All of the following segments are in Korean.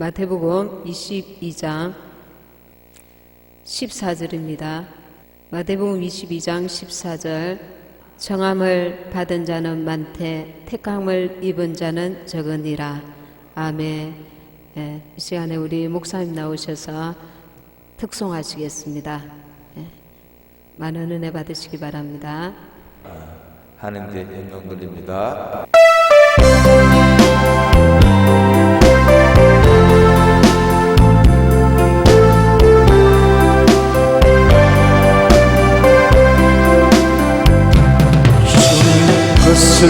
마태복음 22장 14절입니다. 마태복음 22장 14절 청함을 받은 자는 많되 택함을 입은 자는 적으니라. 아멘. 이 시간에 우리 목사님 나오셔서 특송하시겠습니다. 많은 은혜 받으시기 바랍니다. 하나님께 영광 돌립니다. 것을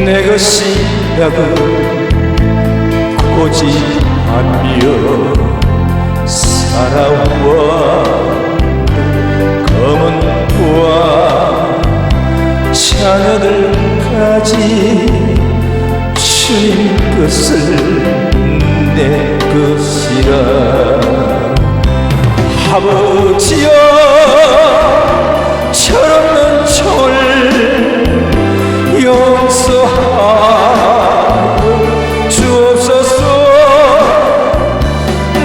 내 것이라고 고집하며 살아와 검은 부와 자녀들까지 주님 것을 내 것이라. 아버지여 철없는 총을 용서하여 주옵소서.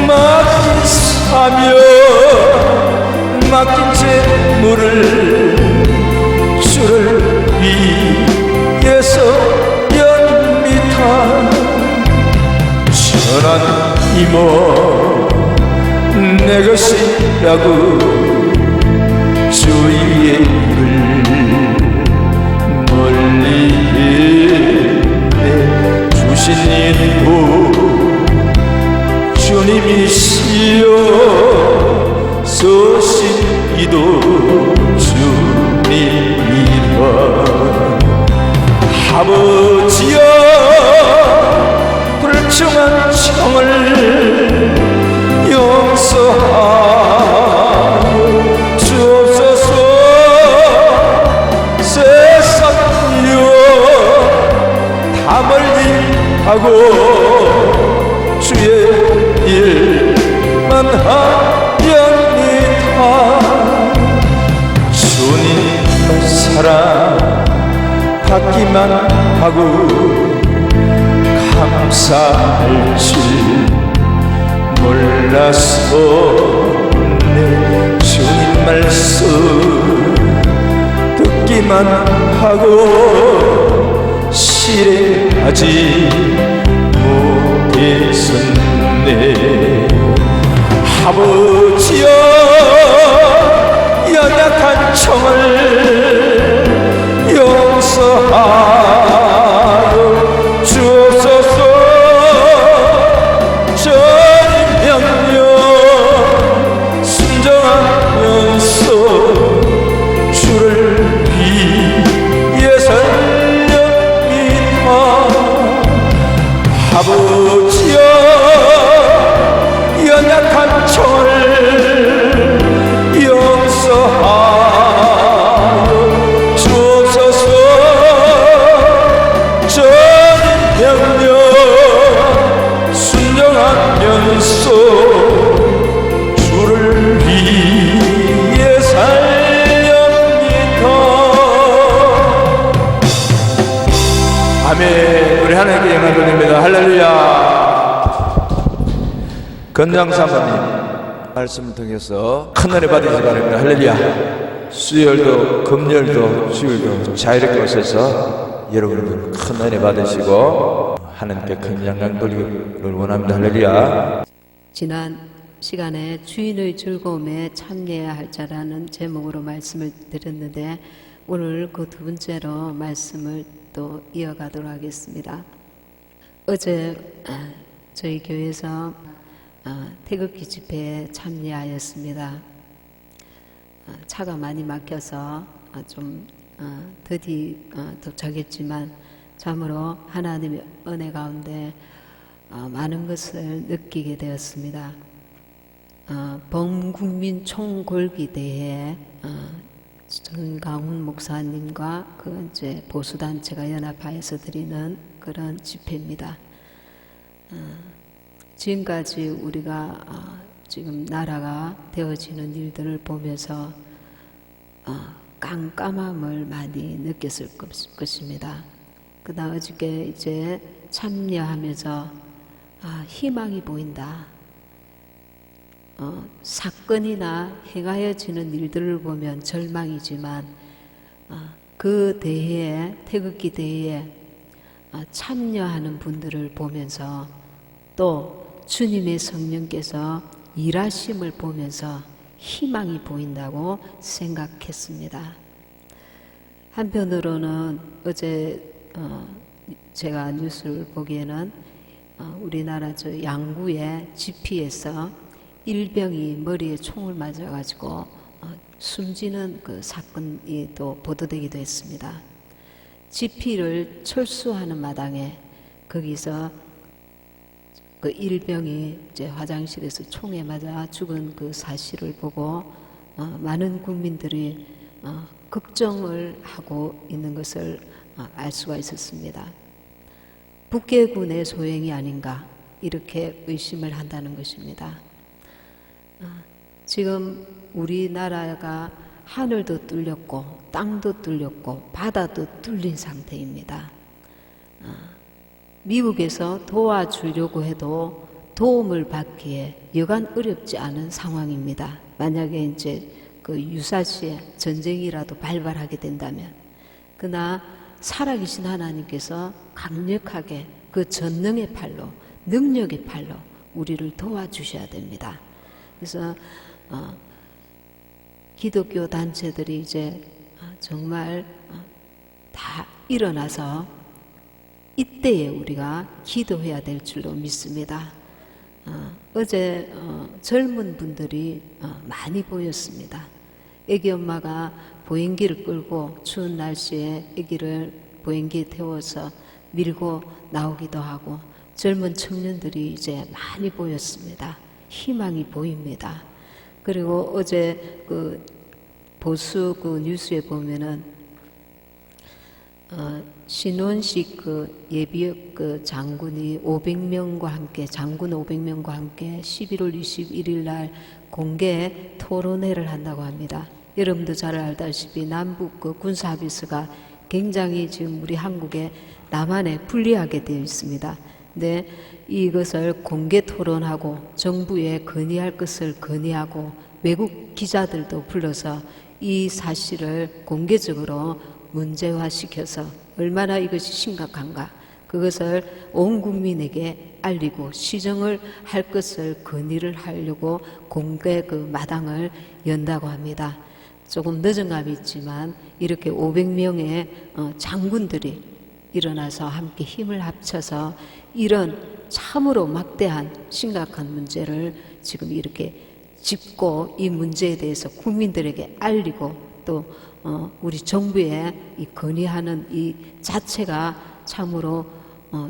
맡긴 사명 맡긴 재물을 주를 위해서 연미탄 전한 이모 내 것이라고 주의 입을 멀리 주신 인도 주님이시여 서신 이도 주님이라. 아버지여 불청한 청을 용서하여 주옵소서. 세상이여 다 멀리 하고 주의 일만 하렵니다. 주님의 사랑 받기만 하고 감사할 줄 몰라서 내 주님 말씀 듣기만 하고 실행하지 못했었네. 아버지여 연약한 청을 용서하여 주옵소서. 전임명령 순종하면서 주를 위해 살렵니다. 아버지여 연약한 청을 용서하여 주옵소서. 전임명령 순종하면서 주를 위해 살렵니다. 아멘. 우리 하나님께 영광 돌립니다. 할렐루야. 건장 사모님 말씀을 통해서 큰 은혜 받으시기 바랍니다. 할렐루야. 수요일도 금요일도 주일도 자유롭게 오셔서 여러분들 큰 은혜 받으시고 하나님께 큰 영광 돌리기를 원합니다. 할렐루야. 지난 시간에 주인의 즐거움에 참여해야 할 자라는 제목으로 말씀을 드렸는데 오늘 그 두 번째로 말씀을 또 이어가도록 하겠습니다. 어제 저희 교회에서 태극기 집회에 참여하였습니다. 차가 많이 막혀서 좀 더디 도착했지만 참으로 하나님의 은혜 가운데 많은 것을 느끼게 되었습니다. 범국민 총궐기대회 전강훈 목사님과 그 이제 보수단체가 연합하여서 드리는 그런 집회입니다. 지금까지 우리가 지금 나라가 되어지는 일들을 보면서 깜깜함을 많이 느꼈을 것입니다. 그다음 어저께 이제 참여하면서 희망이 보인다. 사건이나 행하여지는 일들을 보면 절망이지만 그 대회에, 태극기 대회에 참여하는 분들을 보면서 또 주님의 성령께서 일하심을 보면서 희망이 보인다고 생각했습니다. 한편으로는 어제 제가 뉴스를 보기에는 우리나라 저 양구의 GP에서 일병이 머리에 총을 맞아가지고 숨지는 그 사건이 또 보도되기도 했습니다. GP를 철수하는 마당에 거기서 그 일병이 이제 화장실에서 총에 맞아 죽은 그 사실을 보고 많은 국민들이 걱정을 하고 있는 것을 알 수가 있었습니다. 북해군의 소행이 아닌가 이렇게 의심을 한다는 것입니다. 지금 우리나라가 하늘도 뚫렸고 땅도 뚫렸고 바다도 뚫린 상태입니다. 미국에서 도와주려고 해도 도움을 받기에 여간 어렵지 않은 상황입니다. 만약에 이제 그 유사시에 전쟁이라도 발발하게 된다면, 그러나 살아계신 하나님께서 강력하게 그 전능의 팔로, 능력의 팔로 우리를 도와주셔야 됩니다. 그래서 기독교 단체들이 이제 정말 다 일어나서 이때에 우리가 기도해야 될 줄로 믿습니다. 어제 젊은 분들이 많이 보였습니다. 애기 엄마가 보행기를 끌고 추운 날씨에 애기를 보행기에 태워서 밀고 나오기도 하고 젊은 청년들이 이제 많이 보였습니다. 희망이 보입니다. 그리고 어제 그 보수 그 뉴스에 보면은 신원식 그 예비역 그 장군이 500명과 함께, 장군 500명과 함께 11월 21일 날 공개 토론회를 한다고 합니다. 여러분도 잘 알다시피 남북 그 군사비스가 굉장히 지금 우리 한국에 남한에 불리하게 되어 있습니다. 근데 이것을 공개 토론하고 정부에 건의할 것을 건의하고 외국 기자들도 불러서 이 사실을 공개적으로 문제화시켜서 얼마나 이것이 심각한가 그것을 온 국민에게 알리고 시정을 할 것을 건의를 하려고 공개 그 마당을 연다고 합니다. 조금 늦은 감이 있지만 이렇게 500명의 장군들이 일어나서 함께 힘을 합쳐서 이런 참으로 막대한 심각한 문제를 지금 이렇게 짚고 이 문제에 대해서 국민들에게 알리고 또 우리 정부에 이 건의하는 이 자체가 참으로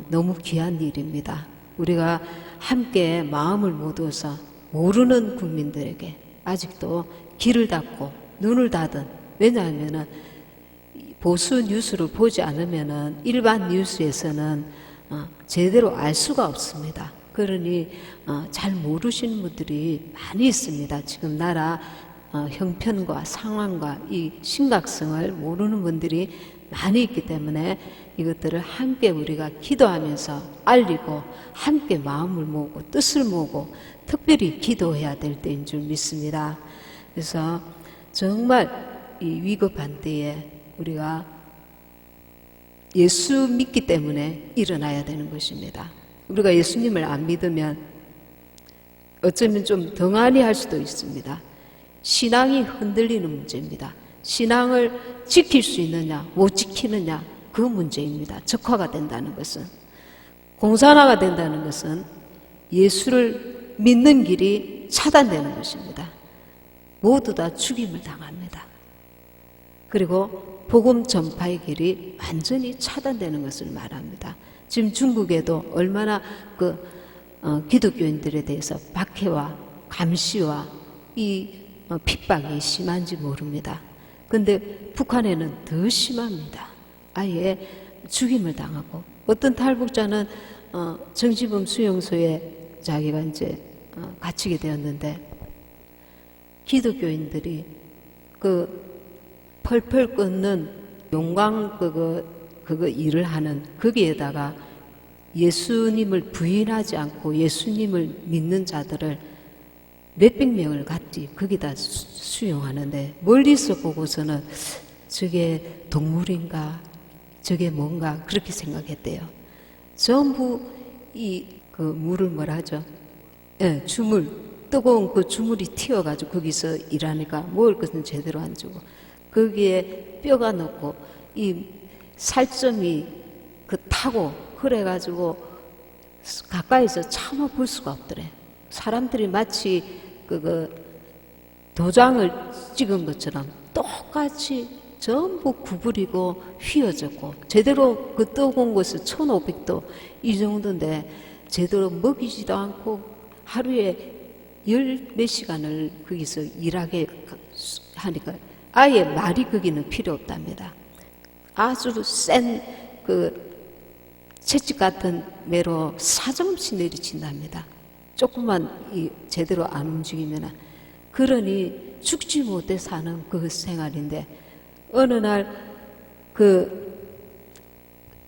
너무 귀한 일입니다. 우리가 함께 마음을 모아서 모르는 국민들에게 아직도 귀를 닫고 눈을 닫은, 왜냐하면은 보수 뉴스를 보지 않으면은 일반 뉴스에서는 제대로 알 수가 없습니다. 그러니 잘 모르시는 분들이 많이 있습니다. 지금 나라 형편과 상황과 이 심각성을 모르는 분들이 많이 있기 때문에 이것들을 함께 우리가 기도하면서 알리고 함께 마음을 모으고 뜻을 모으고 특별히 기도해야 될 때인 줄 믿습니다. 그래서 정말 이 위급한 때에 우리가 예수 믿기 때문에 일어나야 되는 것입니다. 우리가 예수님을 안 믿으면 어쩌면 좀 덩하니 할 수도 있습니다. 신앙이 흔들리는 문제입니다. 신앙을 지킬 수 있느냐 못 지키느냐 그 문제입니다. 적화가 된다는 것은, 공산화가 된다는 것은 예수를 믿는 길이 차단되는 것입니다. 모두 다 죽임을 당합니다. 그리고 복음 전파의 길이 완전히 차단되는 것을 말합니다. 지금 중국에도 얼마나 그 기독교인들에 대해서 박해와 감시와 이 핍박이 심한지 모릅니다. 근데 북한에는 더 심합니다. 아예 죽임을 당하고, 어떤 탈북자는 정치범 수용소에 자기가 이제 갇히게 되었는데 기독교인들이 그 펄펄 끓는 용광 그거 일을 하는 거기에다가 예수님을 부인하지 않고 예수님을 믿는 자들을 몇백 명을 같이 거기다 수용하는데 멀리서 보고서는 저게 동물인가 저게 뭔가 그렇게 생각했대요. 전부 그 물을 뭐라 하죠? 예, 주물, 뜨거운 그 주물이 튀어가지고 거기서 일하니까 먹을 것은 제대로 안 주고 거기에 뼈가 넣고 이 살점이 그 타고 그래가지고 가까이서 차마 볼 수가 없더래. 사람들이 마치 그 도장을 찍은 것처럼 똑같이 전부 구부리고 휘어졌고 제대로 그 뜨거운 것을 1500도 이 정도인데 제대로 먹이지도 않고 하루에 10몇 시간을 거기서 일하게 하니까 아예 말이 거기는 필요 없답니다. 아주 센 그 채찍 같은 매로 사정없이 내리친답니다. 조금만 제대로 안 움직이면 그러니 죽지 못해 사는 그 생활인데 어느 날 그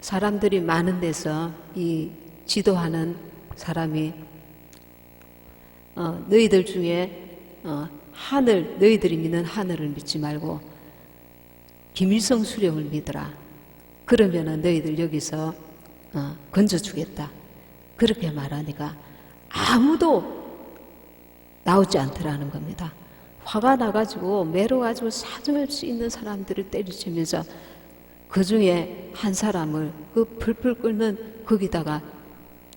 사람들이 많은 데서 이 지도하는 사람이 너희들 중에 하늘 너희들이 믿는 하늘을 믿지 말고 김일성 수령을 믿어라. 그러면은 너희들 여기서 건져주겠다. 그렇게 말하니까 아무도 나오지 않더라는 겁니다. 화가 나가지고 매로가지고 사정없이 있는 사람들을 때리치면서 그 중에 한 사람을 그 풀풀 끓는 거기다가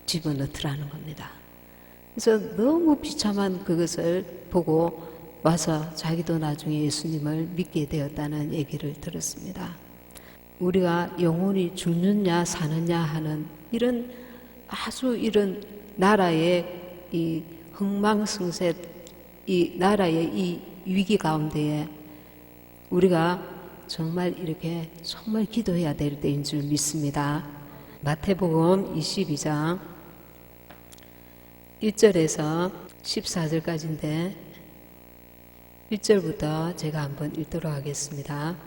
집어넣더라는 겁니다. 그래서 너무 비참한 그것을 보고 와서 자기도 나중에 예수님을 믿게 되었다는 얘기를 들었습니다. 우리가 영혼이 죽느냐 사느냐 하는 이런 아주 이런 나라의 이 흥망성쇠 이 나라의 이 위기 가운데에 우리가 정말 이렇게 정말 기도해야 될 때인 줄 믿습니다. 마태복음 22장 1절에서 14절까지인데 1절부터 제가 한번 읽도록 하겠습니다.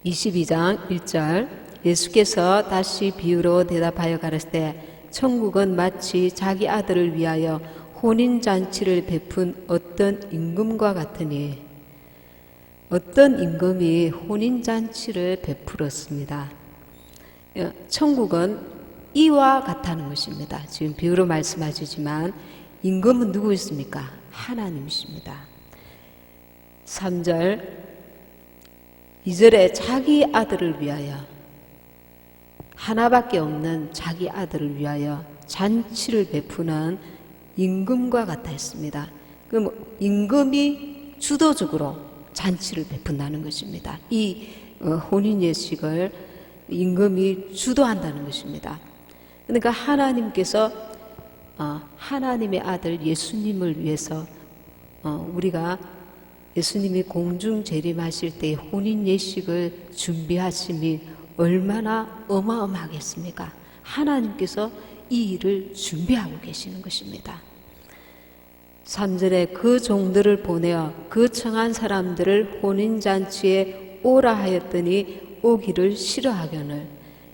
22장 1절 예수께서 다시 비유로 대답하여 가라사대 천국은 마치 자기 아들을 위하여 혼인잔치를 베푼 어떤 임금과 같으니 어떤 임금이 혼인잔치를 베풀었습니다. 천국은 이와 같다는 것입니다. 지금 비유로 말씀하시지만 임금은 누구였습니까? 하나님이십니다. 3절 2절에 자기 아들을 위하여 하나밖에 없는 자기 아들을 위하여 잔치를 베푸는 임금과 같아 했습니다. 그럼 임금이 주도적으로 잔치를 베푼다는 것입니다. 이 혼인 예식을 임금이 주도한다는 것입니다. 그러니까 하나님께서 하나님의 아들 예수님을 위해서 우리가 예수님이 공중 재림하실 때 혼인 예식을 준비하심이 얼마나 어마어마하겠습니까? 하나님께서 이 일을 준비하고 계시는 것입니다. 3절에 그 종들을 보내어 그 청한 사람들을 혼인잔치에 오라 하였더니 오기를 싫어하거늘.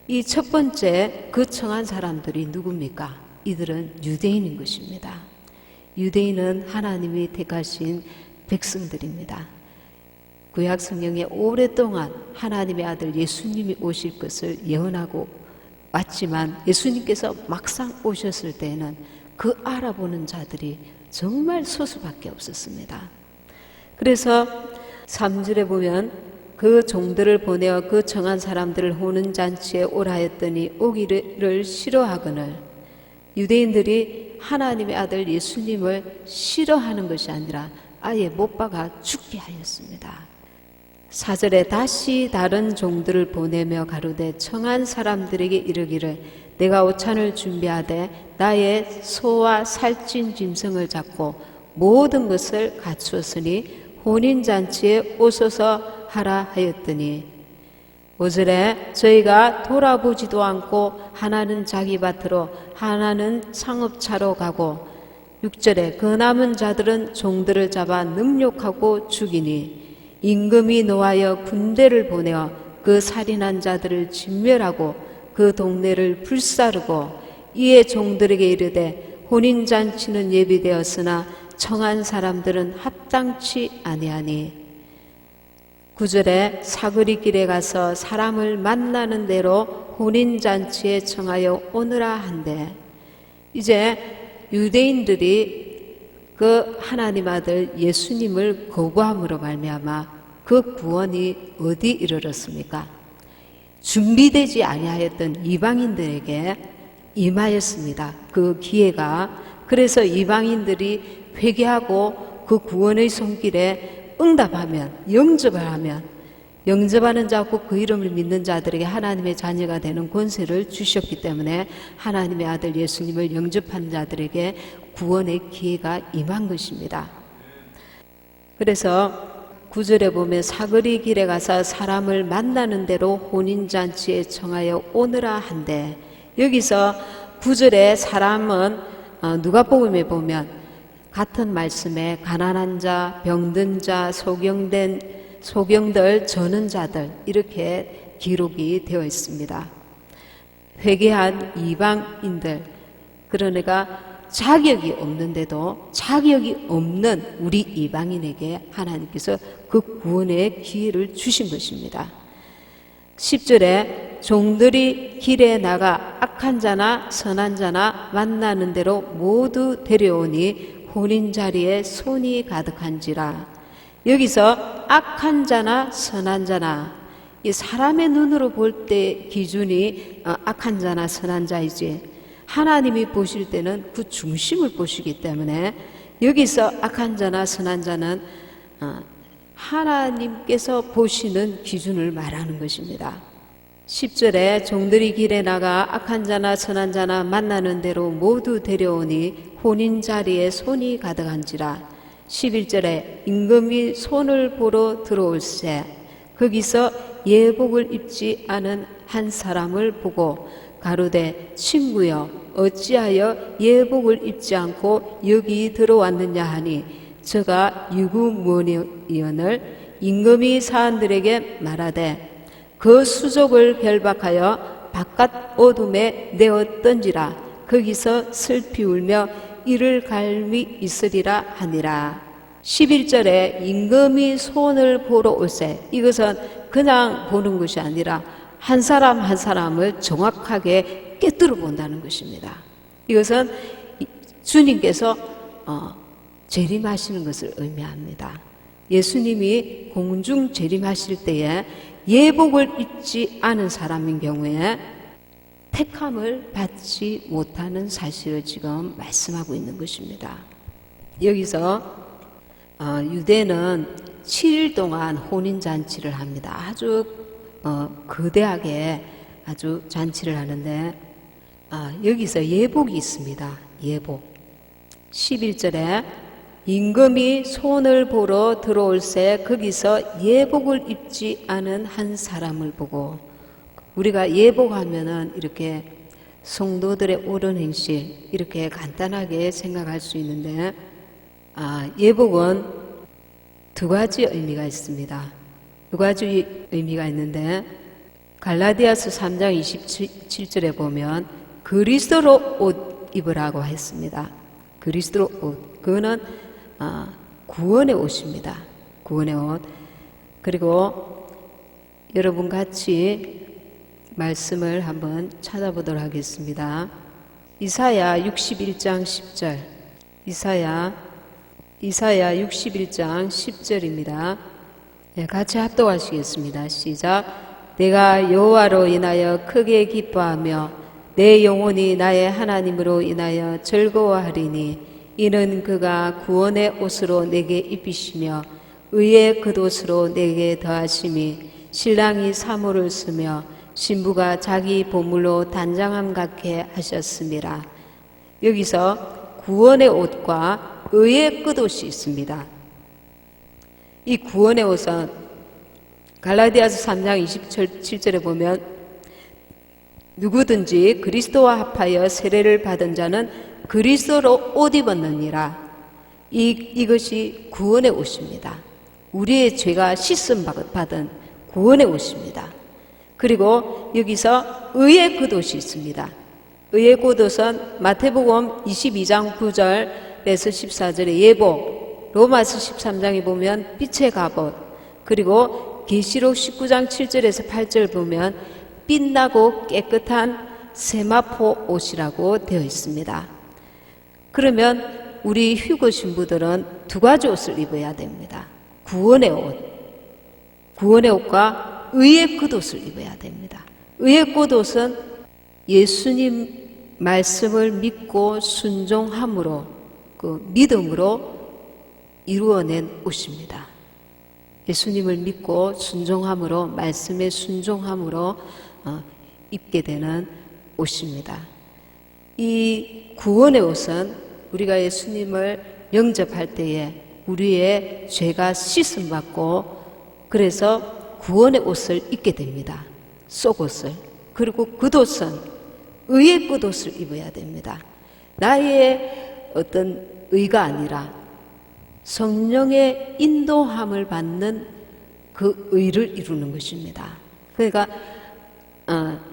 이 첫 번째 그 청한 사람들이 누굽니까? 이들은 유대인인 것입니다. 유대인은 하나님이 택하신 백성들입니다. 구약 성경에 오랫동안 하나님의 아들 예수님이 오실 것을 예언하고 왔지만 예수님께서 막상 오셨을 때에는 그 알아보는 자들이 정말 소수밖에 없었습니다. 그래서 3절에 보면 그 종들을 보내어 그 정한 사람들을 혼인잔치에 오라 했더니 오기를 싫어하거늘. 유대인들이 하나님의 아들 예수님을 싫어하는 것이 아니라 아예 못 박아 죽게 하였습니다. 4절에 다시 다른 종들을 보내며 가로되 청한 사람들에게 이르기를 내가 오찬을 준비하되 나의 소와 살찐 짐승을 잡고 모든 것을 갖추었으니 혼인잔치에 오소서 하라 하였더니 5절에 저희가 돌아보지도 않고 하나는 자기 밭으로 하나는 상업차로 가고 6절에 그 남은 자들은 종들을 잡아 능욕하고 죽이니 임금이 노하여 군대를 보내어 그 살인한 자들을 진멸하고 그 동네를 불사르고 이에 종들에게 이르되 혼인잔치는 예비되었으나 청한 사람들은 합당치 아니하니 9절에 사거리 길에 가서 사람을 만나는 대로 혼인잔치에 청하여 오느라 한대 이제 유대인들이 그 하나님 아들 예수님을 거부함으로 말미암아 그 구원이 어디 이르렀습니까? 준비되지 아니하였던 이방인들에게 임하였습니다. 그 기회가. 그래서 이방인들이 회개하고 그 구원의 손길에 응답하면, 영접을 하면, 영접하는 자고 그 이름을 믿는 자들에게 하나님의 자녀가 되는 권세를 주셨기 때문에 하나님의 아들 예수님을 영접한 자들에게 구원의 기회가 임한 것입니다. 그래서 9절에 보면 사거리 길에 가서 사람을 만나는 대로 혼인잔치에 청하여 오느라 한대 여기서 9절에 사람은 누가복음에 보면 같은 말씀에 가난한 자, 병든 자, 소경들, 저는 자들 이렇게 기록이 되어 있습니다. 회개한 이방인들 그러니까 자격이 없는데도 자격이 없는 우리 이방인에게 하나님께서 그 구원의 기회를 주신 것입니다. 10절에 종들이 길에 나가 악한 자나 선한 자나 만나는 대로 모두 데려오니 혼인 자리에 손이 가득한지라. 여기서 악한 자나 선한 자나 이 사람의 눈으로 볼 때 기준이 악한 자나 선한 자이지 하나님이 보실 때는 그 중심을 보시기 때문에 여기서 악한 자나 선한 자는 하나님께서 보시는 기준을 말하는 것입니다. 10절에 종들이 길에 나가 악한 자나 선한 자나 만나는 대로 모두 데려오니 혼인 자리에 손이 가득한지라. 11절에 임금이 손을 보러 들어올세 거기서 예복을 입지 않은 한 사람을 보고 가로되 친구여 어찌하여 예복을 입지 않고 여기 들어왔느냐 하니 저가 유구문의원을 임금이 사람들에게 말하되 그 수족을 결박하여 바깥 어둠에 내어 던지라. 거기서 슬피 울며 이를 갈미 있으리라 하니라. 11절에 임금이 손을 보러 올세 이것은 그냥 보는 것이 아니라 한 사람 한 사람을 정확하게 꿰뚫어 본다는 것입니다. 이것은 주님께서 재림하시는 것을 의미합니다. 예수님이 공중 재림하실 때에 예복을 입지 않은 사람인 경우에 택함을 받지 못하는 사실을 지금 말씀하고 있는 것입니다. 여기서 유대는 7일 동안 혼인잔치를 합니다. 아주 거대하게 아주 잔치를 하는데 여기서 예복이 있습니다. 예복 11절에 임금이 손을 보러 들어올새 거기서 예복을 입지 않은 한 사람을 보고 우리가 예복하면은 이렇게 성도들의 옳은 행실 이렇게 간단하게 생각할 수 있는데 예복은 두 가지 의미가 있습니다. 두 가지 의미가 있는데 갈라디아서 3장 27절에 보면 그리스도로 옷 입으라고 했습니다. 그리스도로 옷 그거는 구원의 옷입니다. 구원의 옷. 그리고 여러분 같이 말씀을 한번 찾아보도록 하겠습니다. 이사야 61장 10절 이사야 61장 10절입니다. 네, 같이 합독하시겠습니다. 시작. 내가 여호와로 인하여 크게 기뻐하며 내 영혼이 나의 하나님으로 인하여 즐거워하리니 이는 그가 구원의 옷으로 내게 입히시며 의의 겉옷으로 내게 더하심이 신랑이 사모를 쓰며 신부가 자기 보물로 단장함 같게 하셨습니다. 여기서 구원의 옷과 의의 겉옷이 있습니다. 이 구원의 옷은 갈라디아서 3장 27절에 보면 누구든지 그리스도와 합하여 세례를 받은 자는 그리스도로 옷 입었느니라. 이것이 구원의 옷입니다. 우리의 죄가 씻음 받은 구원의 옷입니다. 그리고 여기서 의의 겉옷이 있습니다. 의의 꽃옷은 마태복음 22장 9절에서 14절의 예복, 로마서 13장에 보면 빛의 갑옷, 그리고 계시록 19장 7절에서 8절 보면 빛나고 깨끗한 세마포 옷이라고 되어 있습니다. 그러면 우리 휴거 신부들은 두 가지 옷을 입어야 됩니다. 구원의 옷, 구원의 옷과 의의 겉옷을 입어야 됩니다. 의의 겉옷은 예수님 말씀을 믿고 순종함으로, 그 믿음으로 이루어낸 옷입니다. 예수님을 믿고 순종함으로, 말씀에 순종함으로 입게 되는 옷입니다. 이 구원의 옷은 우리가 예수님을 영접할 때에 우리의 죄가 씻음받고, 그래서 구원의 옷을 입게 됩니다. 속옷을. 그리고 겉옷은 의의 겉옷을 입어야 됩니다. 나의 어떤 의가 아니라 성령의 인도함을 받는 그 의를 이루는 것입니다. 그러니까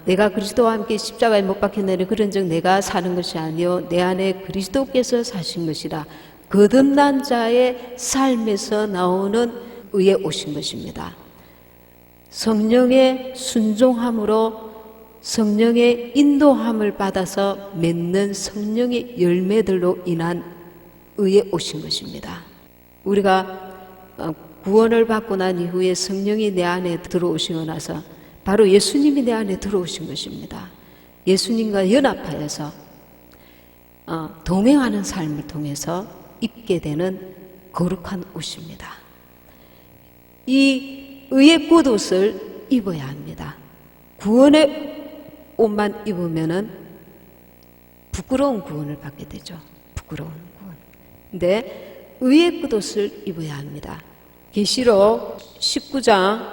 내가 그리스도와 함께 십자가에 못 박혔나니 그런즉 내가 사는 것이 아니요 내 안에 그리스도께서 사신 것이라. 거듭난 자의 삶에서 나오는 의에 오신 것입니다. 성령의 순종함으로 성령의 인도함을 받아서 맺는 성령의 열매들로 인한 의에 오신 것입니다. 우리가 구원을 받고 난 이후에 성령이 내 안에 들어오시고 나서 바로 예수님이 내 안에 들어오신 것입니다. 예수님과 연합하여서 동행하는 삶을 통해서 입게 되는 거룩한 옷입니다. 이 의의 겉옷을 입어야 합니다. 구원의 옷만 입으면은 부끄러운 구원을 받게 되죠. 부끄러운 구원. 근데 의의 겉옷을 입어야 합니다. 계시록 19장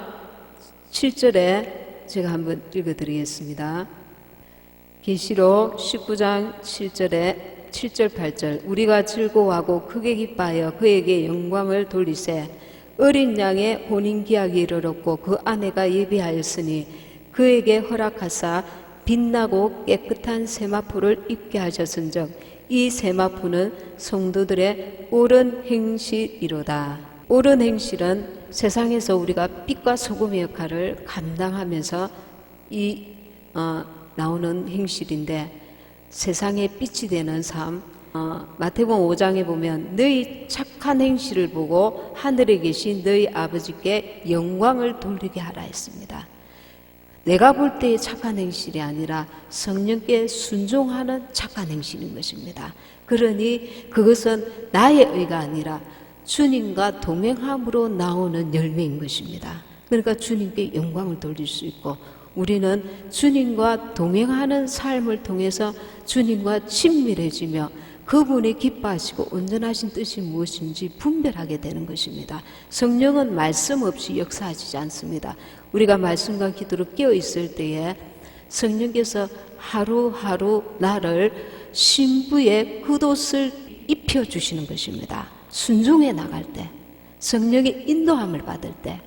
7절에 제가 한번 읽어드리겠습니다. 계시록 19장 7절에 7절 8절 우리가 즐거워하고 크게 기뻐하여 그에게 영광을 돌리세 어린 양의 혼인기약이 이르렀고 그 아내가 예비하였으니 그에게 허락하사 빛나고 깨끗한 세마포를 입게 하셨은즉 이 세마포는 성도들의 옳은 행실이로다. 옳은 행실은 세상에서 우리가 빛과 소금의 역할을 감당하면서 나오는 행실인데, 세상에 빛이 되는 삶, 마태복음 5장에 보면 너희 착한 행실을 보고 하늘에 계신 너희 아버지께 영광을 돌리게 하라 했습니다. 내가 볼 때의 착한 행실이 아니라 성령께 순종하는 착한 행실인 것입니다. 그러니 그것은 나의 의가 아니라 주님과 동행함으로 나오는 열매인 것입니다. 그러니까 주님께 영광을 돌릴 수 있고, 우리는 주님과 동행하는 삶을 통해서 주님과 친밀해지며 그분이 기뻐하시고 온전하신 뜻이 무엇인지 분별하게 되는 것입니다. 성령은 말씀 없이 역사하시지 않습니다. 우리가 말씀과 기도로 깨어 있을 때에 성령께서 하루하루 나를 신부의 겉옷을 입혀주시는 것입니다. 순종해 나갈 때, 성령의 인도함을 받을 때,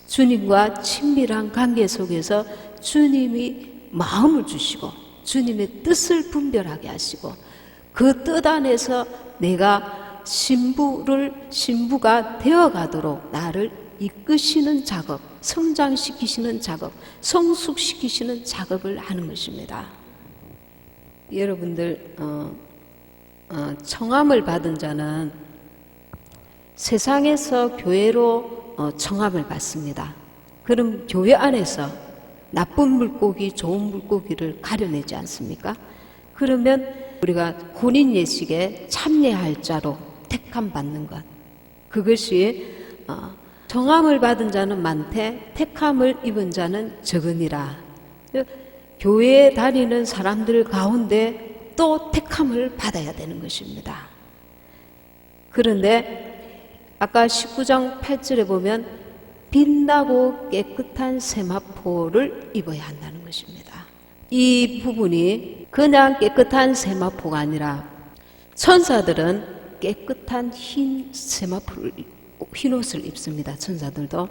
주님과 친밀한 관계 속에서 주님이 마음을 주시고 주님의 뜻을 분별하게 하시고 그 뜻 안에서 내가 신부가 되어가도록 나를 이끄시는 작업, 성장시키시는 작업, 성숙시키시는 작업을 하는 것입니다. 여러분들 청함을 받은 자는 세상에서 교회로 청함을 받습니다. 그럼 교회 안에서 나쁜 물고기, 좋은 물고기를 가려내지 않습니까? 그러면 우리가 혼인 예식에 참여할 자로 택함 받는 것, 그것이 청함을 받은 자는 많되 택함을 입은 자는 적으니라. 교회에 다니는 사람들 가운데 또 택함을 받아야 되는 것입니다. 그런데 아까 19장 8절에 보면 빛나고 깨끗한 세마포를 입어야 한다는 것입니다. 이 부분이 그냥 깨끗한 세마포가 아니라 천사들은 깨끗한 흰 세마포를, 흰 옷을 입습니다. 천사들도.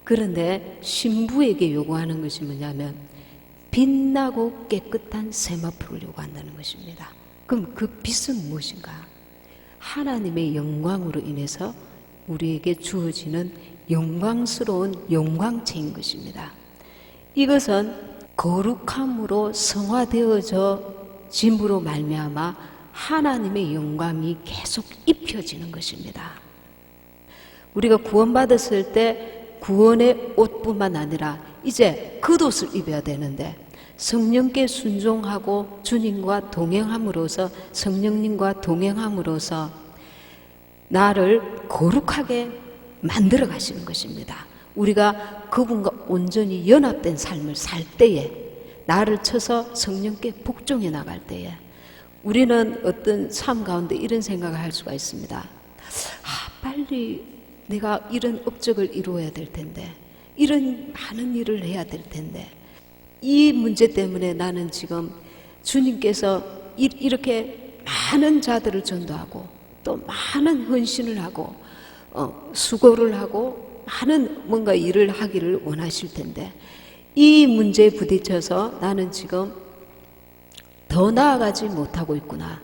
그런데 신부에게 요구하는 것이 뭐냐면 빛나고 깨끗한 세마포를 요구한다는 것입니다. 그럼 그 빛은 무엇인가? 하나님의 영광으로 인해서 우리에게 주어지는 영광스러운 영광체인 것입니다. 이것은 거룩함으로 성화되어져 짐으로 말미암아 하나님의 영광이 계속 입혀지는 것입니다. 우리가 구원받았을 때 구원의 옷뿐만 아니라 이제 겉옷을 입어야 되는데 성령께 순종하고 주님과 동행함으로써 성령님과 동행함으로써 나를 거룩하게 만들어 가시는 것입니다. 우리가 그분과 온전히 연합된 삶을 살 때에 나를 쳐서 성령께 복종해 나갈 때에 우리는 어떤 삶 가운데 이런 생각을 할 수가 있습니다. 빨리 내가 이런 업적을 이루어야 될 텐데 이런 많은 일을 해야 될 텐데 이 문제 때문에 나는 지금 주님께서 이렇게 많은 자들을 전도하고 또 많은 헌신을 하고 수고를 하고 많은 뭔가 일을 하기를 원하실 텐데 이 문제에 부딪혀서 나는 지금 더 나아가지 못하고 있구나.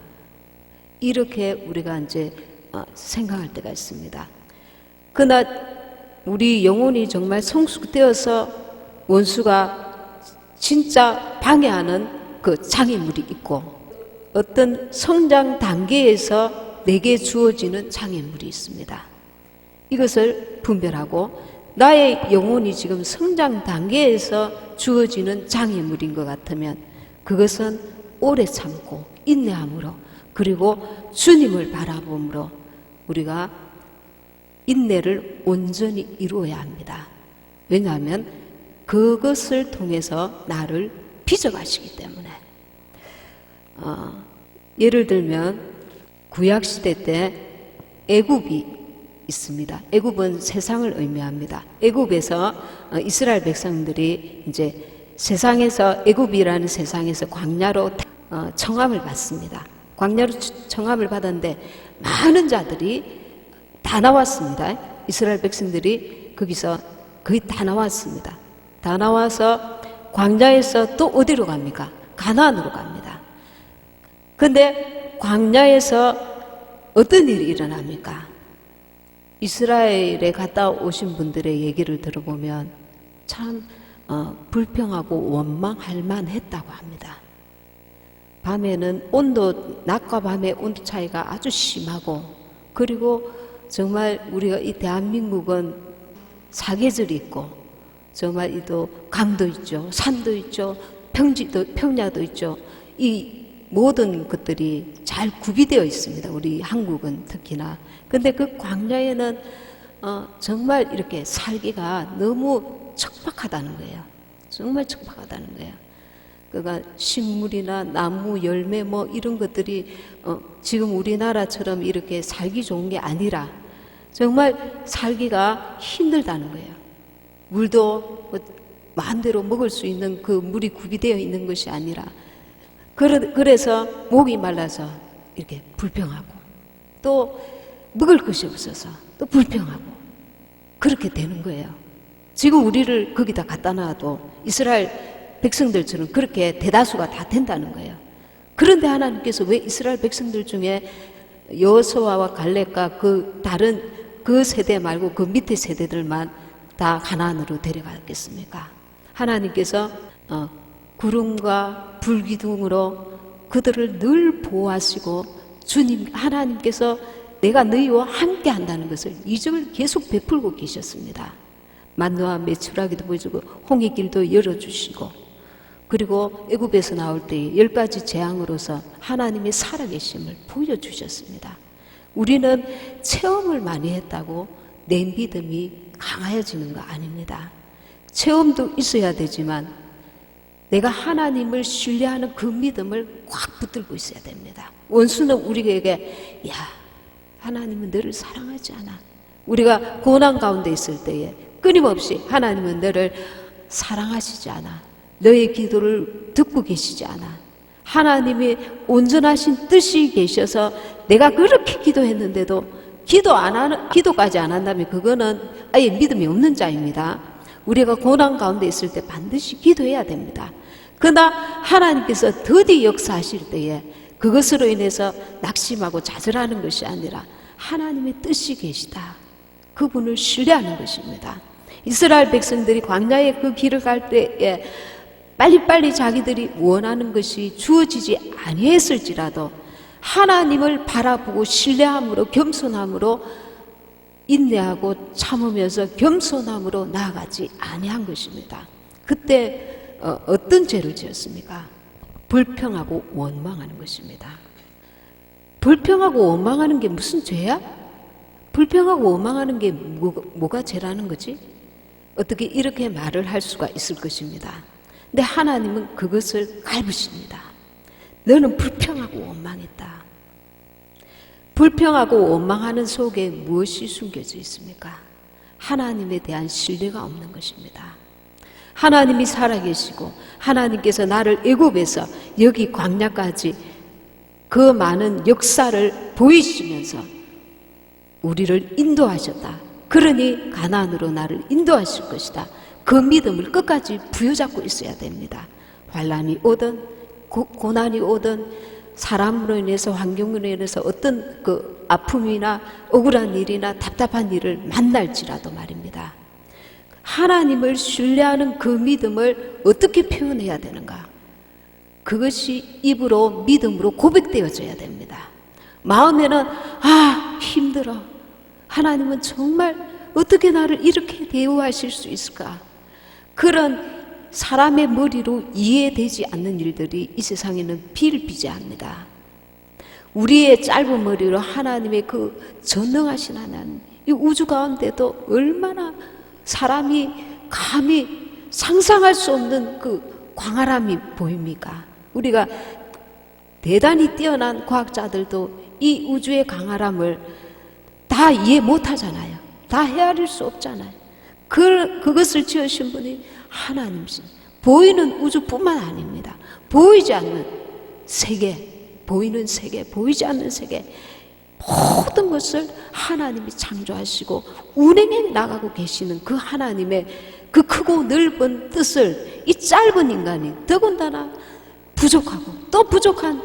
이렇게 우리가 이제 생각할 때가 있습니다. 그러나 우리 영혼이 정말 성숙되어서 원수가 진짜 방해하는 그 장애물이 있고 어떤 성장 단계에서 내게 주어지는 장애물이 있습니다. 이것을 분별하고 나의 영혼이 지금 성장 단계에서 주어지는 장애물인 것 같으면 그것은 오래 참고 인내함으로 그리고 주님을 바라봄으로 우리가 인내를 온전히 이루어야 합니다. 왜냐하면 그것을 통해서 나를 빚어가시기 때문에 예를 들면 구약시대 때 애굽이 있습니다. 애굽은 세상을 의미합니다. 애굽에서 이스라엘 백성들이 이제 세상에서 애굽이라는 세상에서 광야로 청함을 받습니다. 광야로 청함을 받았는데 많은 자들이 다 나왔습니다. 이스라엘 백성들이 거기서 거의 다 나왔습니다. 다 나와서 광야에서 또 어디로 갑니까? 가나안으로 갑니다. 근데 광야에서 어떤 일이 일어납니까? 이스라엘에 갔다 오신 분들의 얘기를 들어보면 참 불평하고 원망할 만했다고 합니다. 밤에는 낮과 밤의 온도 차이가 아주 심하고 그리고 정말 우리가 이 대한민국은 사계절이 있고 정말 이도 강도 있죠, 산도 있죠, 평야도 있죠. 이 모든 것들이 잘 구비되어 있습니다. 우리 한국은 특히나. 근데 그 광야에는 정말 이렇게 살기가 너무 척박하다는 거예요. 정말 척박하다는 거예요. 그러니까 식물이나 나무, 열매 뭐 이런 것들이 지금 우리나라처럼 이렇게 살기 좋은 게 아니라 정말 살기가 힘들다는 거예요. 물도 뭐 마음대로 먹을 수 있는 그 물이 구비되어 있는 것이 아니라 그래서 목이 말라서 이렇게 불평하고 또 먹을 것이 없어서 또 불평하고 그렇게 되는 거예요. 지금 우리를 거기다 갖다 놔도 이스라엘 백성들처럼 그렇게 대다수가 다 된다는 거예요. 그런데 하나님께서 왜 이스라엘 백성들 중에 여호수아와 갈렙과 그 다른 그 세대 말고 그 밑에 세대들만 다 가나안으로 데려갔겠습니까? 하나님께서 구름과 불기둥으로 그들을 늘 보호하시고 주님 하나님께서 내가 너희와 함께 한다는 것을 이 점을 계속 베풀고 계셨습니다. 만나와 메추라기도 보여주고 홍해 길도 열어주시고 그리고 애굽에서 나올 때 10가지 재앙으로서 하나님의 살아계심을 보여주셨습니다. 우리는 체험을 많이 했다고 내 믿음이 강해지는 거 아닙니다. 체험도 있어야 되지만 내가 하나님을 신뢰하는 그 믿음을 꽉 붙들고 있어야 됩니다. 원수는 우리에게 야 하나님은 너를 사랑하지 않아. 우리가 고난 가운데 있을 때에 끊임없이 하나님은 너를 사랑하시지 않아. 너의 기도를 듣고 계시지 않아. 하나님이 온전하신 뜻이 계셔서 내가 그렇게 기도했는데도 기도까지 안 한다면 그거는 아예 믿음이 없는 자입니다. 우리가 고난 가운데 있을 때 반드시 기도해야 됩니다. 그러나 하나님께서 더디 역사하실 때에 그것으로 인해서 낙심하고 좌절하는 것이 아니라 하나님의 뜻이 계시다. 그분을 신뢰하는 것입니다. 이스라엘 백성들이 광야의 그 길을 갈 때에 빨리빨리 자기들이 원하는 것이 주어지지 아니했을지라도 하나님을 바라보고 신뢰함으로 겸손함으로 인내하고 참으면서 겸손함으로 나아가지 아니한 것입니다. 그때 어떤 죄를 지었습니까? 불평하고 원망하는 것입니다. 불평하고 원망하는 게 무슨 죄야? 불평하고 원망하는 게 뭐가 죄라는 거지? 어떻게 이렇게 말을 할 수가 있을 것입니다. 근데 하나님은 그것을 갈으십니다. 너는 불평하고 원망했다. 불평하고 원망하는 속에 무엇이 숨겨져 있습니까? 하나님에 대한 신뢰가 없는 것입니다. 하나님이 살아계시고 하나님께서 나를 애굽에서 여기 광야까지 그 많은 역사를 보이시면서 우리를 인도하셨다. 그러니 가나안으로 나를 인도하실 것이다. 그 믿음을 끝까지 부여잡고 있어야 됩니다. 환난이 오든 고난이 오든 사람으로 인해서 환경으로 인해서 어떤 그 아픔이나 억울한 일이나 답답한 일을 만날지라도 말입니다. 하나님을 신뢰하는 그 믿음을 어떻게 표현해야 되는가? 그것이 입으로 믿음으로 고백되어져야 됩니다. 마음에는 힘들어. 하나님은 정말 어떻게 나를 이렇게 대우하실 수 있을까? 그런 사람의 머리로 이해되지 않는 일들이 이 세상에는 비일비재합니다. 우리의 짧은 머리로 하나님의 그 전능하신 하나님, 이 우주 가운데도 얼마나 사람이 감히 상상할 수 없는 그 광활함이 보입니까? 우리가 대단히 뛰어난 과학자들도 이 우주의 광활함을 다 이해 못하잖아요. 다 헤아릴 수 없잖아요. 그것을 지으신 분이 하나님이신, 보이는 우주뿐만 아닙니다. 보이지 않는 세계, 보이는 세계, 보이지 않는 세계, 모든 것을 하나님이 창조하시고 운행해 나가고 계시는 그 하나님의 그 크고 넓은 뜻을 이 짧은 인간이, 더군다나 부족하고 또 부족한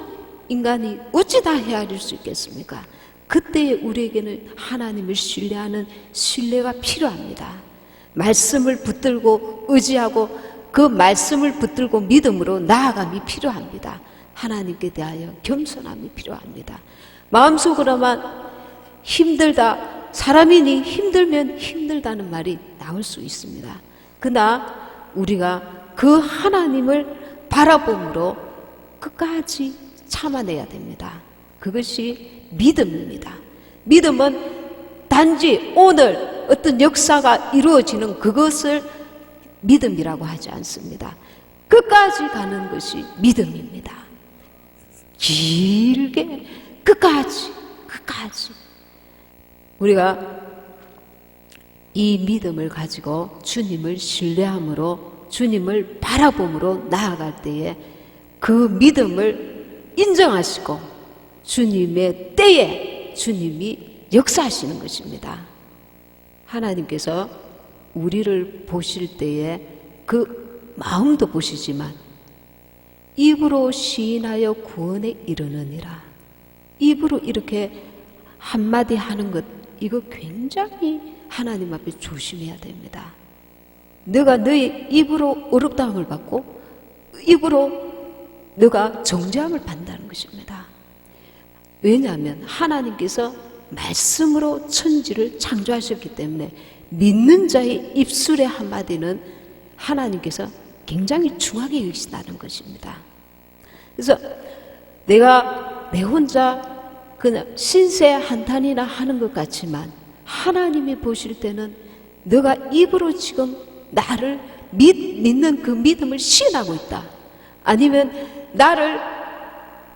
인간이 어찌 다 헤아릴 수 있겠습니까? 그때 우리에게는 하나님을 신뢰하는 신뢰가 필요합니다. 말씀을 붙들고 의지하고 그 말씀을 붙들고 믿음으로 나아감이 필요합니다. 하나님께 대하여 겸손함이 필요합니다. 마음속으로만 힘들다, 사람이니 힘들면 힘들다는 말이 나올 수 있습니다. 그러나 우리가 그 하나님을 바라봄으로 끝까지 참아내야 됩니다. 그것이 믿음입니다. 믿음은 단지 오늘 어떤 역사가 이루어지는 그것을 믿음이라고 하지 않습니다. 끝까지 가는 것이 믿음입니다. 길게 끝까지 우리가 이 믿음을 가지고 주님을 신뢰함으로 주님을 바라봄으로 나아갈 때에 그 믿음을 인정하시고 주님의 때에 주님이 역사하시는 것입니다. 하나님께서 우리를 보실 때에 그 마음도 보시지만 입으로 시인하여 구원에 이르느니라. 입으로 이렇게 한마디 하는 것, 이거 굉장히 하나님 앞에 조심해야 됩니다. 너가 너의 입으로 어렵다함을 받고 입으로 너가 정죄함을 받는다는 것입니다. 왜냐하면 하나님께서 말씀으로 천지를 창조하셨기 때문에 믿는 자의 입술의 한마디는 하나님께서 굉장히 중하게 여기신다는 것입니다. 그래서 내가 내 혼자 그냥 신세 한탄이나 하는 것 같지만 하나님이 보실 때는 너가 입으로 지금 나를 믿는 그 믿음을 시인하고 있다. 아니면 나를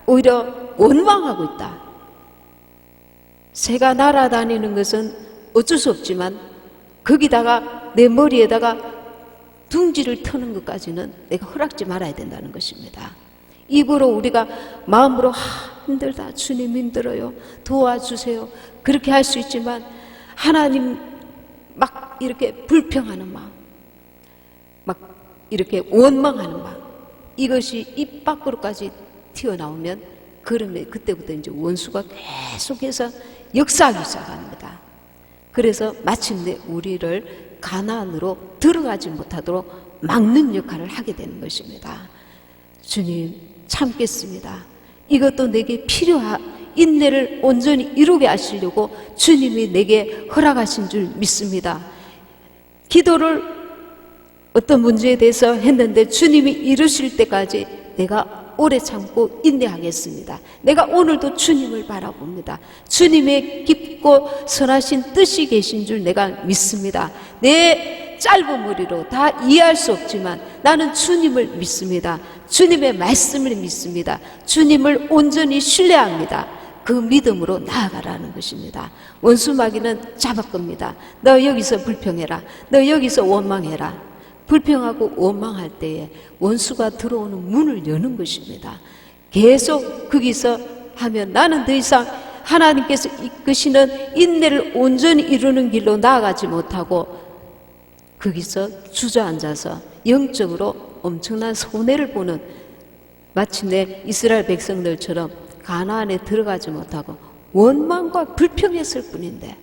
오히려 원망하고 있다. 새가 날아다니는 것은 어쩔 수 없지만 거기다가 내 머리에다가 둥지를 트는 것까지는 내가 허락지 말아야 된다는 것입니다. 입으로 우리가 마음으로 힘들다, 주님 힘들어요, 도와주세요, 그렇게 할 수 있지만 하나님 막 이렇게 불평하는 마음, 막 이렇게 원망하는 마음, 이것이 입 밖으로까지 튀어나오면 그러면 그때부터 이제 원수가 계속해서 역사하기 시작합니다. 그래서 마침내 우리를 가나안으로 들어가지 못하도록 막는 역할을 하게 되는 것입니다. 주님 참겠습니다. 이것도 내게 인내를 온전히 이루게 하시려고 주님이 내게 허락하신 줄 믿습니다. 기도를 어떤 문제에 대해서 했는데 주님이 이루실 때까지 내가 오래 참고 인내하겠습니다. 내가 오늘도 주님을 바라봅니다. 주님의 깊고 선하신 뜻이 계신 줄 내가 믿습니다. 내 짧은 머리로 다 이해할 수 없지만 나는 주님을 믿습니다. 주님의 말씀을 믿습니다. 주님을 온전히 신뢰합니다. 그 믿음으로 나아가라는 것입니다. 원수 마귀는 잡아 겁니다. 너 여기서 불평해라. 너 여기서 원망해라. 불평하고 원망할 때에 원수가 들어오는 문을 여는 것입니다. 계속 거기서 하면 나는 더 이상 하나님께서 이끄시는 인내를 온전히 이루는 길로 나아가지 못하고 거기서 주저앉아서 영적으로 엄청난 손해를 보는, 마침내 이스라엘 백성들처럼 가나안에 들어가지 못하고 원망과 불평했을 뿐인데,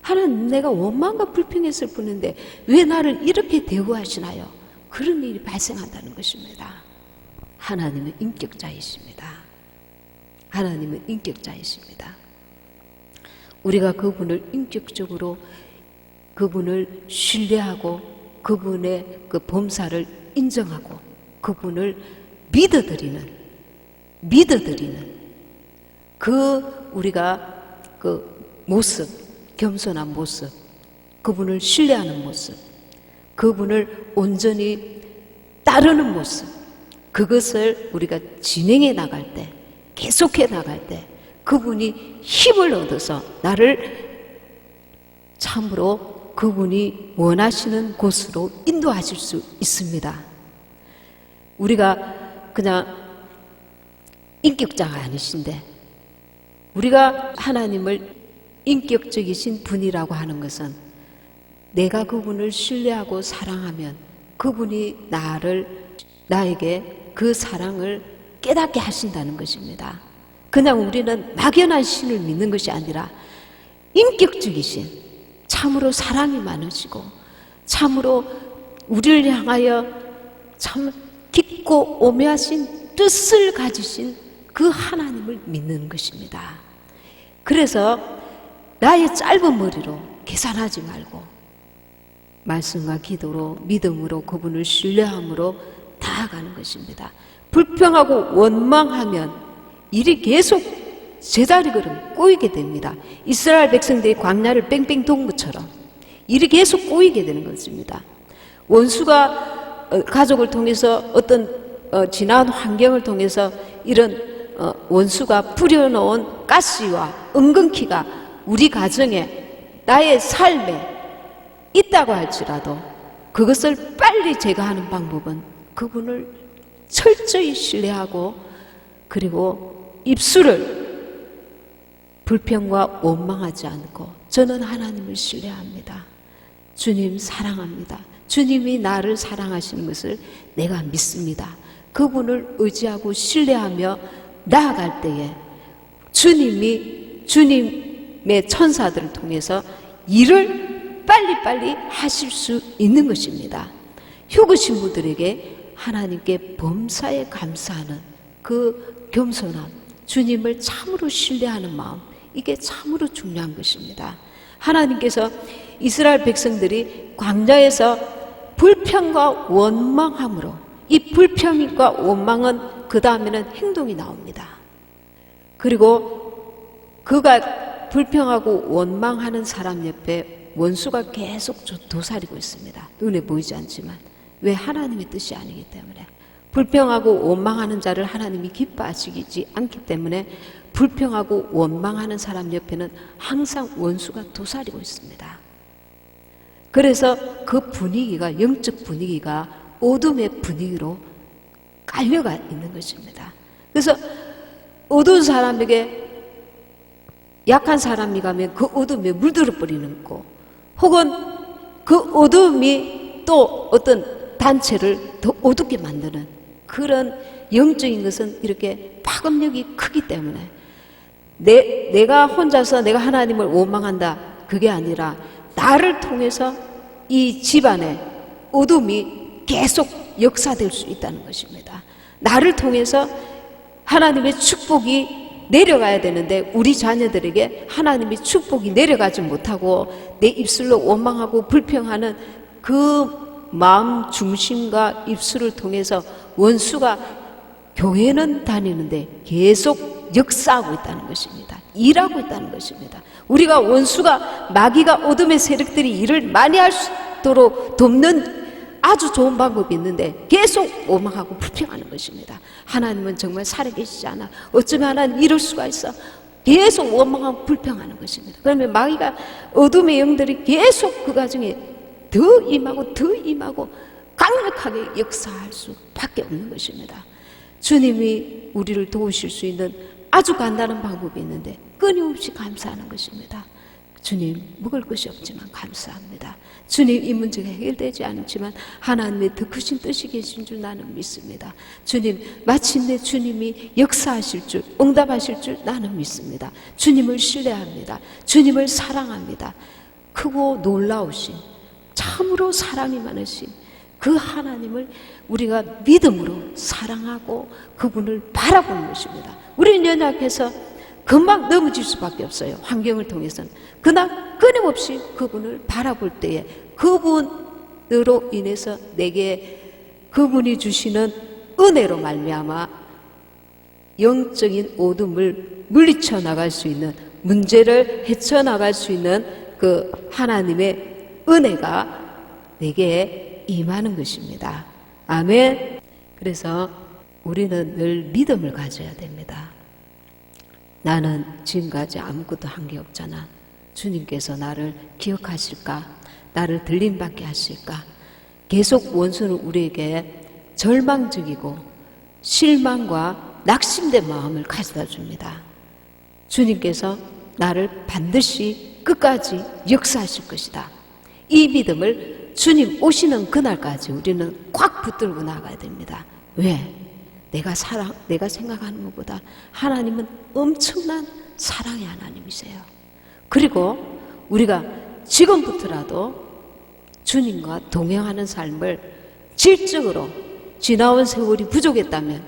하나님 내가 원망과 불평했을 뿐인데 왜 나를 이렇게 대우하시나요? 그런 일이 발생한다는 것입니다. 하나님은 인격자이십니다. 하나님은 인격자이십니다. 우리가 그분을 인격적으로 그분을 신뢰하고 그분의 그 범사를 인정하고 그분을 믿어드리는 그 우리가 그 모습, 겸손한 모습, 그분을 신뢰하는 모습, 그분을 온전히 따르는 모습, 그것을 우리가 진행해 나갈 때, 계속해 나갈 때 그분이 힘을 얻어서 나를 참으로 그분이 원하시는 곳으로 인도하실 수 있습니다. 우리가 그냥 인격자가 아니신데 우리가 하나님을 인격적이신 분이라고 하는 것은 내가 그분을 신뢰하고 사랑하면 그분이 나에게 그 사랑을 깨닫게 하신다는 것입니다. 그냥 우리는 막연한 신을 믿는 것이 아니라 인격적이신, 참으로 사랑이 많으시고 참으로 우리를 향하여 참 깊고 오묘하신 뜻을 가지신 그 하나님을 믿는 것입니다. 그래서 나의 짧은 머리로 계산하지 말고 말씀과 기도로 믿음으로 그분을 신뢰함으로 다가가는 것입니다. 불평하고 원망하면 일이 계속 제자리 걸음 꼬이게 됩니다. 이스라엘 백성들이 광야를 뺑뺑 도는 것처럼 일이 계속 꼬이게 되는 것입니다. 원수가 가족을 통해서 어떤 지나온 환경을 통해서 이런 원수가 뿌려놓은 가시와 은근키가 우리 가정에 나의 삶에 있다고 할지라도 그것을 빨리 제거하는 방법은 그분을 철저히 신뢰하고 그리고 입술을 불평과 원망하지 않고 저는 하나님을 신뢰합니다. 주님 사랑합니다. 주님이 나를 사랑하시는 것을 내가 믿습니다. 그분을 의지하고 신뢰하며 나아갈 때에 주님의 천사들을 통해서 일을 빨리빨리 하실 수 있는 것입니다. 휴거 신부들에게 하나님께 범사에 감사하는 그 겸손함, 주님을 참으로 신뢰하는 마음, 이게 참으로 중요한 것입니다. 하나님께서 이스라엘 백성들이 광야에서 불평과 원망함으로, 이 불평과 원망은 그 다음에는 행동이 나옵니다. 그리고 그가 불평하고 원망하는 사람 옆에 원수가 계속 도사리고 있습니다. 눈에 보이지 않지만. 왜? 하나님의 뜻이 아니기 때문에. 불평하고 원망하는 자를 하나님이 기뻐하시지 않기 때문에 불평하고 원망하는 사람 옆에는 항상 원수가 도사리고 있습니다. 그래서 그 분위기가, 영적 분위기가 어둠의 분위기로 깔려가 있는 것입니다. 그래서 어두운 사람에게 약한 사람이 가면 그 어둠에 물들어 버리는 거, 혹은 그 어둠이 또 어떤 단체를 더 어둡게 만드는 그런 영적인 것은 이렇게 파급력이 크기 때문에 내가 혼자서 내가 하나님을 원망한다 그게 아니라 나를 통해서 이 집안에 어둠이 계속 역사될 수 있다는 것입니다. 나를 통해서 하나님의 축복이 내려가야 되는데 우리 자녀들에게 하나님의 축복이 내려가지 못하고 내 입술로 원망하고 불평하는 그 마음 중심과 입술을 통해서 원수가 교회는 다니는데 계속 역사하고 있다는 것입니다. 일하고 있다는 것입니다. 우리가 원수가 마귀가 어둠의 세력들이 일을 많이 할 수 있도록 돕는 아주 좋은 방법이 있는데 계속 원망하고 불평하는 것입니다. 하나님은 정말 살아계시지 않아. 어쩌면 하나님 이럴 수가 있어. 계속 원망하고 불평하는 것입니다. 그러면 마귀가 어둠의 영들이 계속 그 가정에 더 임하고 강력하게 역사할 수밖에 없는 것입니다. 주님이 우리를 도우실 수 있는 아주 간단한 방법이 있는데 끊임없이 감사하는 것입니다. 주님, 먹을 것이 없지만 감사합니다. 주님, 이 문제가 해결되지 않지만 하나님의 더 크신 뜻이 계신 줄 나는 믿습니다. 주님, 마침내 주님이 역사하실 줄, 응답하실 줄 나는 믿습니다. 주님을 신뢰합니다. 주님을 사랑합니다. 크고 놀라우신, 참으로 사랑이 많으신 그 하나님을 우리가 믿음으로 사랑하고 그분을 바라보는 것입니다. 우리는 연약해서 금방 넘어질 수밖에 없어요. 환경을 통해서는. 그러나 끊임없이 그분을 바라볼 때에 그분으로 인해서 내게 그분이 주시는 은혜로 말미암아 영적인 어둠을 물리쳐 나갈 수 있는, 문제를 헤쳐나갈 수 있는 그 하나님의 은혜가 내게 임하는 것입니다. 아멘. 그래서 우리는 늘 믿음을 가져야 됩니다. 나는 지금까지 아무것도 한 게 없잖아. 주님께서 나를 기억하실까? 나를 들림받게 하실까? 계속 원수는 우리에게 절망적이고 실망과 낙심된 마음을 가져다 줍니다. 주님께서 나를 반드시 끝까지 역사하실 것이다. 이 믿음을 주님 오시는 그날까지 우리는 꽉 붙들고 나가야 됩니다. 왜? 내가 생각하는 것보다 하나님은 엄청난 사랑의 하나님이세요. 그리고 우리가 지금부터라도 주님과 동행하는 삶을 질적으로, 지나온 세월이 부족했다면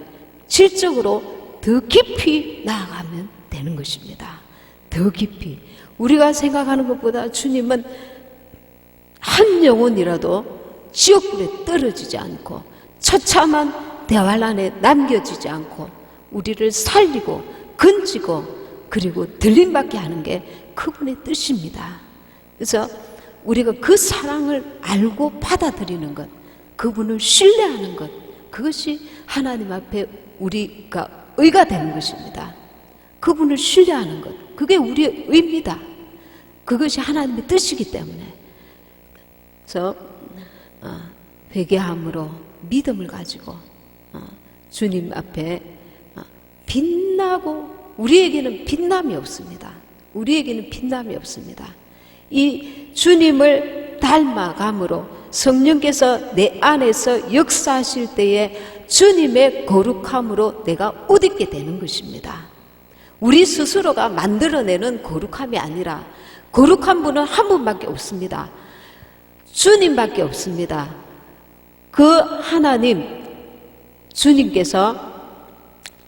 질적으로 더 깊이 나아가면 되는 것입니다. 더 깊이. 우리가 생각하는 것보다 주님은 한 영혼이라도 지옥불에 떨어지지 않고 처참한 대활 안에 남겨지지 않고 우리를 살리고 건지고 그리고 들림받게 하는 게 그분의 뜻입니다. 그래서 우리가 그 사랑을 알고 받아들이는 것, 그분을 신뢰하는 것, 그것이 하나님 앞에 우리가 의가 되는 것입니다. 그분을 신뢰하는 것, 그게 우리의 의입니다. 그것이 하나님의 뜻이기 때문에. 그래서 회개함으로 믿음을 가지고 주님 앞에 빛나고, 우리에게는 빛남이 없습니다. 우리에게는 빛남이 없습니다. 이 주님을 닮아감으로 성령께서 내 안에서 역사하실 때에 주님의 거룩함으로 내가 옷 입게 되는 것입니다. 우리 스스로가 만들어내는 거룩함이 아니라 거룩한 분은 한 분밖에 없습니다. 주님밖에 없습니다. 그 하나님, 주님께서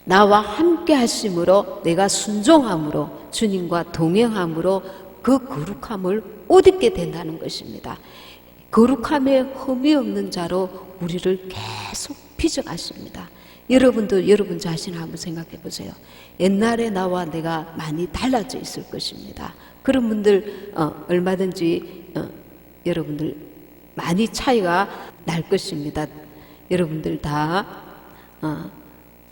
나와 함께 하심으로 내가 순종함으로 주님과 동행함으로 그 거룩함을 옷 입게 된다는 것입니다. 거룩함에 흠이 없는 자로 우리를 계속 빚어가십니다. 여러분도 여러분 자신을 한번 생각해 보세요. 옛날에 나와 내가 많이 달라져 있을 것입니다. 그런 분들 얼마든지 여러분들 많이 차이가 날 것입니다. 여러분들 다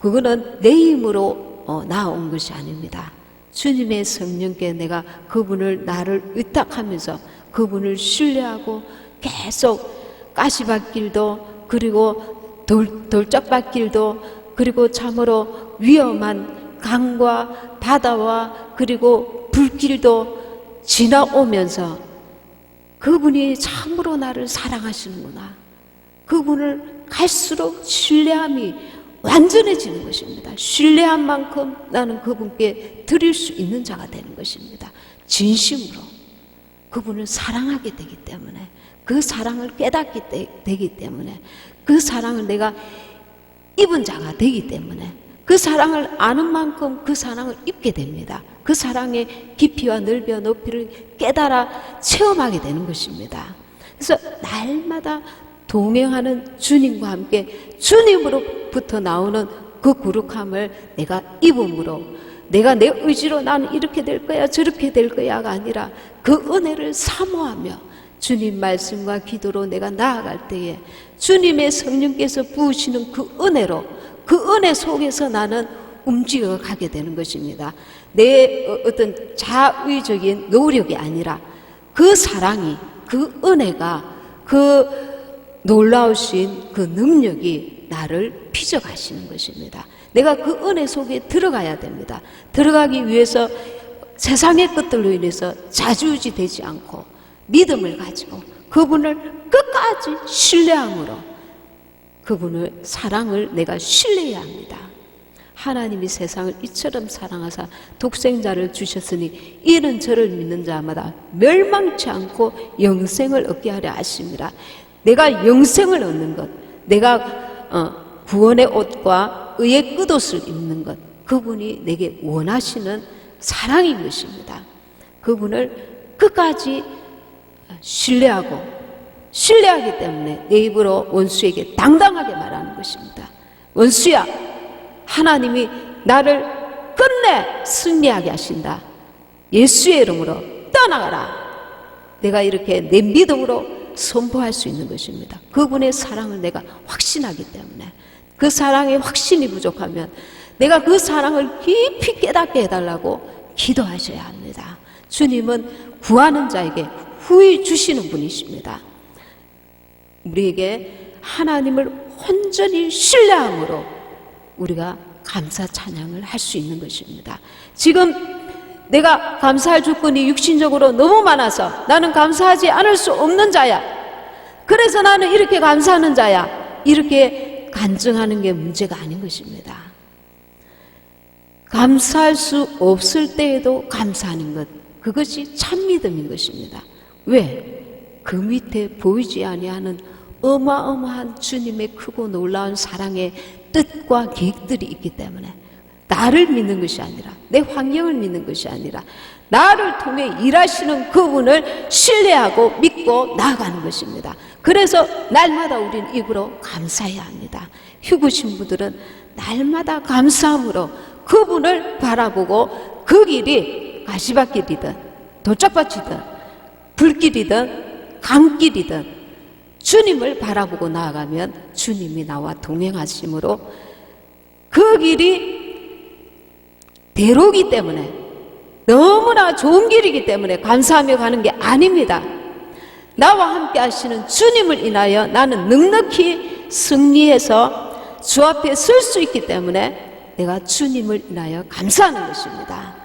그거는 내 힘으로 나온 것이 아닙니다. 주님의 성령께 내가 그분을 나를 의탁하면서 그분을 신뢰하고 계속 가시밭길도 그리고 돌짝밭길도 그리고 참으로 위험한 강과 바다와 그리고 불길도 지나오면서 그분이 참으로 나를 사랑하시는구나. 그분을 갈수록 신뢰함이 완전해지는 것입니다. 신뢰한 만큼 나는 그분께 드릴 수 있는 자가 되는 것입니다. 진심으로 그분을 사랑하게 되기 때문에, 그 사랑을 깨닫게 되기 때문에, 그 사랑을 내가 입은 자가 되기 때문에, 그 사랑을 아는 만큼 그 사랑을 입게 됩니다. 그 사랑의 깊이와 넓이와 높이를 깨달아 체험하게 되는 것입니다. 그래서 날마다 동행하는 주님과 함께 주님으로부터 나오는 그 거룩함을 내가 입음으로, 내가 내 의지로 나는 이렇게 될 거야 저렇게 될 거야가 아니라 그 은혜를 사모하며 주님 말씀과 기도로 내가 나아갈 때에 주님의 성령께서 부으시는 그 은혜로, 그 은혜 속에서 나는 움직여 가게 되는 것입니다. 내 어떤 자의적인 노력이 아니라 그 사랑이, 그 은혜가, 그 놀라우신 그 능력이 나를 빚어가시는 것입니다. 내가 그 은혜 속에 들어가야 됩니다. 들어가기 위해서 세상의 것들로 인해서 좌지우지 되지 않고 믿음을 가지고 그분을 끝까지 신뢰함으로, 그분의 사랑을 내가 신뢰해야 합니다. 하나님이 세상을 이처럼 사랑하사 독생자를 주셨으니 이는 저를 믿는 자마다 멸망치 않고 영생을 얻게 하려 하심이라. 내가 영생을 얻는 것, 내가 구원의 옷과 의의 끝옷을 입는 것, 그분이 내게 원하시는 사랑인 것입니다. 그분을 끝까지 신뢰하기 때문에 내 입으로 원수에게 당당하게 말하는 것입니다. 원수야, 하나님이 나를 끝내 승리하게 하신다. 예수의 이름으로 떠나가라. 내가 이렇게 내 믿음으로 선포할 수 있는 것입니다. 그분의 사랑을 내가 확신하기 때문에, 그 사랑의 확신이 부족하면 내가 그 사랑을 깊이 깨닫게 해달라고 기도하셔야 합니다. 주님은 구하는 자에게 후히 주시는 분이십니다. 우리에게 하나님을 온전히 신뢰함으로 우리가 감사 찬양을 할 수 있는 것입니다. 지금 내가 감사할 조건이 육신적으로 너무 많아서 나는 감사하지 않을 수 없는 자야, 그래서 나는 이렇게 감사하는 자야, 이렇게 간증하는 게 문제가 아닌 것입니다. 감사할 수 없을 때에도 감사하는 것, 그것이 참 믿음인 것입니다. 왜? 그 밑에 보이지 아니하는 어마어마한 주님의 크고 놀라운 사랑의 뜻과 계획들이 있기 때문에, 나를 믿는 것이 아니라, 내 환경을 믿는 것이 아니라 나를 통해 일하시는 그분을 신뢰하고 믿고 나아가는 것입니다. 그래서 날마다 우리는 입으로 감사해야 합니다. 휴구신 분들은 날마다 감사함으로 그분을 바라보고 그 길이 가시밭길이든 도짝밭이든 불길이든 강길이든 주님을 바라보고 나아가면 주님이 나와 동행하심으로 그 길이 대로이기 때문에, 너무나 좋은 길이기 때문에 감사하며 가는 게 아닙니다. 나와 함께 하시는 주님을 인하여 나는 넉넉히 승리해서 주 앞에 설 수 있기 때문에 내가 주님을 인하여 감사하는 것입니다.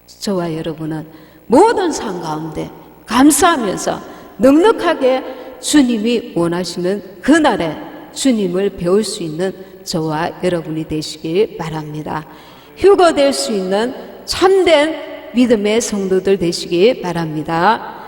저와 여러분은 모든 삶 가운데 감사하면서 넉넉하게 주님이 원하시는 그날에 주님을 배울 수 있는 저와 여러분이 되시길 바랍니다. 휴거 될 수 있는 참된 믿음의 성도들 되시길 바랍니다.